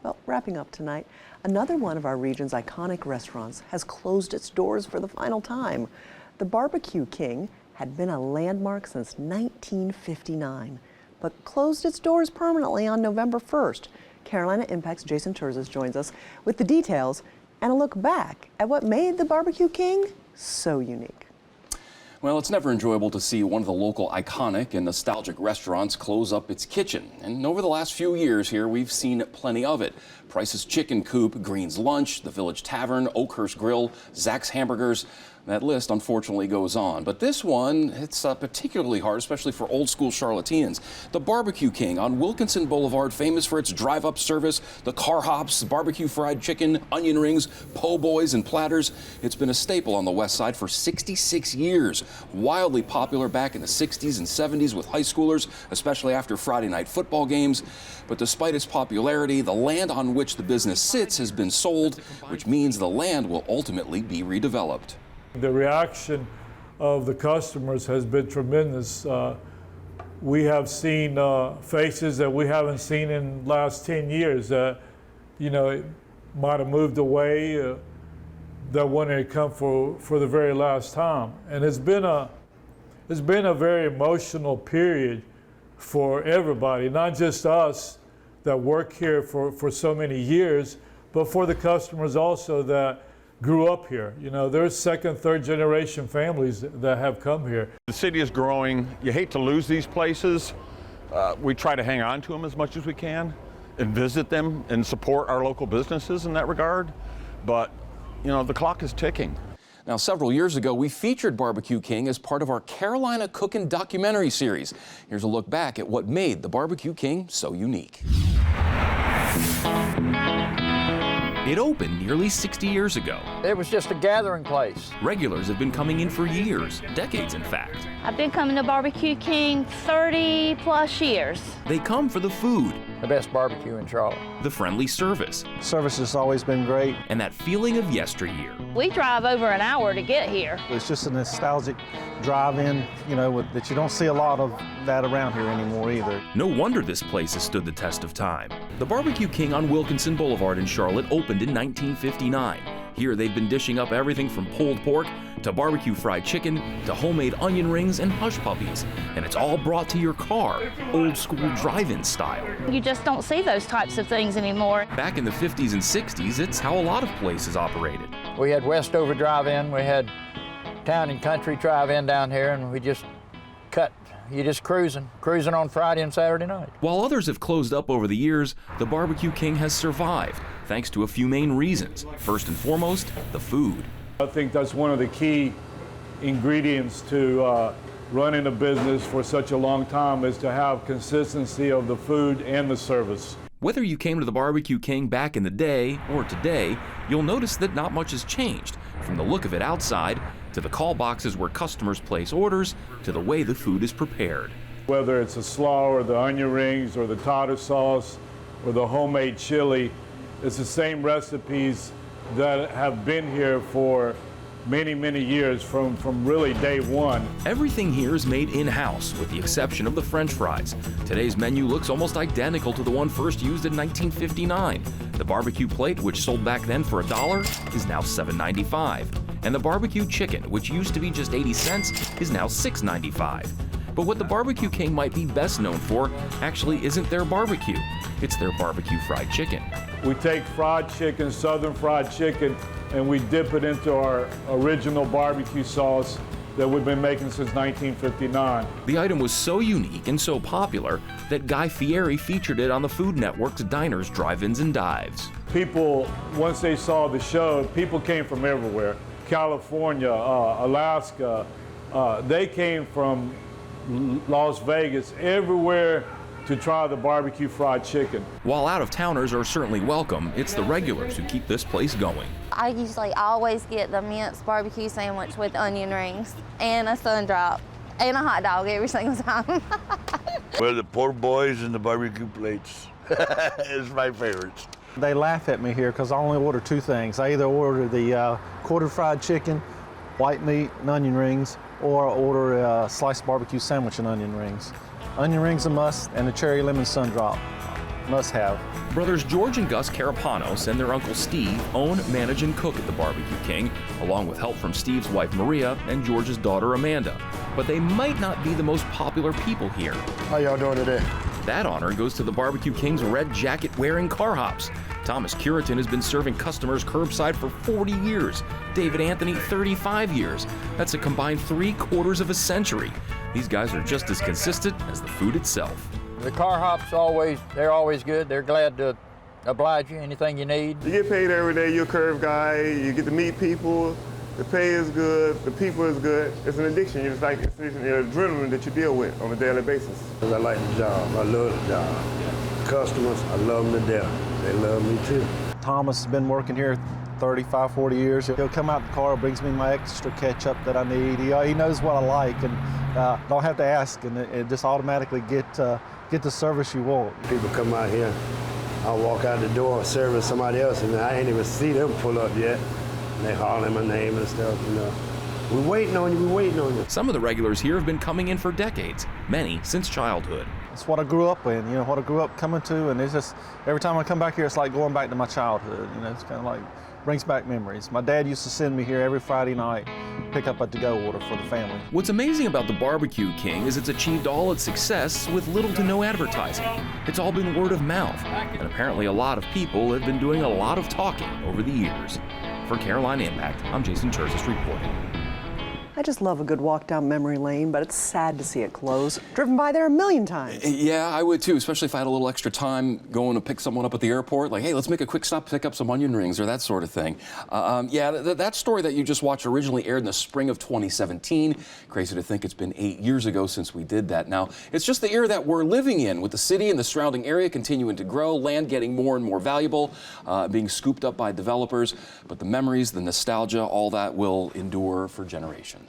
Well, wrapping up tonight, another one of our region's iconic restaurants has closed its doors for the final time. The Barbecue King had been a landmark since 1959, but closed its doors permanently on November 1st. Carolina Impact's Jason Terzis joins us with the details and a look back at what made the Barbecue King so unique. Well, it's never enjoyable to see one of the local iconic and nostalgic restaurants close up its kitchen. And over the last few years here, we've seen plenty of it. Price's Chicken Coop, Green's Lunch, the Village Tavern, Oakhurst Grill, Zach's Hamburgers. That list, unfortunately, goes on. But this one, it's particularly hard, especially for old-school Charlotteans. The Barbecue King on Wilkinson Boulevard, famous for its drive-up service, the car hops, barbecue fried chicken, onion rings, po' boys, and platters. It's been a staple on the west side for 66 years. Wildly popular back in the 60s and 70s with high schoolers, especially after Friday night football games. But despite its popularity, the land on which the business sits has been sold, which means the land will ultimately be redeveloped. The reaction of the customers has been tremendous. We have seen faces that we haven't seen in the last 10 years that, it might have moved away, that wanted to come for the very last time. And it's been a very emotional period for everybody, not just us that work here for so many years, but for the customers also that grew up here. There's second, third generation families that have come here. The city is growing. You hate to lose these places. We try to hang on to them as much as we can and visit them and support our local businesses in that regard. But, the clock is ticking. Now, several years ago, we featured Barbecue King as part of our Carolina Cookin' documentary series. Here's a look back at what made the Barbecue King so unique. It opened nearly 60 years ago. It was just a gathering place. Regulars have been coming in for years, decades in fact. I've been coming to Barbecue King 30 plus years. They come for the food, The best barbecue in Charlotte. the friendly service, Service has always been great. and that feeling of yesteryear. We drive over an hour to get here. It's just a nostalgic drive-in, that you don't see a lot of that around here anymore either. No wonder this place has stood the test of time. The Barbecue King on Wilkinson Boulevard in Charlotte opened in 1959. Here they've been dishing up everything from pulled pork to barbecue fried chicken to homemade onion rings and hush puppies. And it's all brought to your car, old school drive-in style. You just don't see those types of things anymore. Back in the 50s and 60s, it's how a lot of places operated. We had Westover Drive-In, we had Town and Country Drive-In down here, and we just cut. You just cruising on Friday and Saturday night. While others have closed up over the years, the Barbecue King has survived, thanks to a few main reasons. First and foremost, the food. I think that's one of the key ingredients to running a business for such a long time is to have consistency of the food and the service. Whether you came to the Barbecue King back in the day or today, you'll notice that not much has changed, from the look of it outside to the call boxes where customers place orders to the way the food is prepared. Whether it's a slaw or the onion rings or the tartar sauce or the homemade chili, it's the same recipes that have been here for many, many years from really day one. Everything here is made in-house, with the exception of the French fries. Today's menu looks almost identical to the one first used in 1959. The barbecue plate, which sold back then for $1, is now $7.95. And the barbecue chicken, which used to be just 80 cents, is now $6.95. But what the Barbecue King might be best known for actually isn't their barbecue. It's their barbecue fried chicken. We take fried chicken, southern fried chicken, and we dip it into our original barbecue sauce that we've been making since 1959. The item was so unique and so popular that Guy Fieri featured it on the Food Network's Diners, Drive-Ins, and Dives. People, once they saw the show, people came from everywhere. California, Alaska, they came from Las Vegas, everywhere to try the barbecue fried chicken. While out-of-towners are certainly welcome, it's the regulars who keep this place going. I usually always get the minced barbecue sandwich with onion rings and a sun drop and a hot dog every single time. Well, the po' boys and the barbecue plates is my favorites. They laugh at me here because I only order two things. I either order the quarter fried chicken, white meat, and onion rings, or I order a sliced barbecue sandwich and onion rings. Onion rings a must, and the cherry lemon sun drop. must have. Brothers George and Gus Carapanos and their uncle Steve own, manage, and cook at the Barbecue King, along with help from Steve's wife Maria and George's daughter Amanda. But they might not be the most popular people here. How y'all doing today? That honor goes to the Barbecue King's red jacket-wearing car hops. Thomas Curitan has been serving customers curbside for 40 years. David Anthony, 35 years. That's a combined 3/4 of a century. These guys are just as consistent as the food itself. The car hops they're always good. They're glad to oblige you, anything you need. You get paid every day, you're a curve guy, you get to meet people, the pay is good, the people is good. It's an addiction, it's like it's an adrenaline that you deal with on a daily basis. I like the job, I love the job. Customers, I love them to death. They love me too. Thomas has been working here 35, 40 years. He'll come out the car, brings me my extra ketchup that I need. He knows what I like, and don't have to ask, and it just automatically get the service you want. People come out here, I'll walk out the door serving somebody else, and I ain't even see them pull up yet. And they holler my name and stuff, you know. We're waiting on you, we're waiting on you. Some of the regulars here have been coming in for decades, many since childhood. It's what I grew up in, what I grew up coming to, and it's just, every time I come back here, it's like going back to my childhood, it's kind of like, brings back memories. My dad used to send me here every Friday night, pick up a to-go order for the family. What's amazing about the Barbecue King is it's achieved all its success with little to no advertising. It's all been word of mouth, and apparently a lot of people have been doing a lot of talking over the years. For Carolina Impact, I'm Jason Terzis reporting. I just love a good walk down memory lane, but it's sad to see it close. Driven by there a million times. Yeah, I would too, especially if I had a little extra time going to pick someone up at the airport. Like, hey, let's make a quick stop, pick up some onion rings or that sort of thing. That story that you just watched originally aired in the spring of 2017. Crazy to think it's been 8 years ago since we did that. Now, it's just the era that we're living in, with the city and the surrounding area continuing to grow, land getting more and more valuable, being scooped up by developers. But the memories, the nostalgia, all that will endure for generations.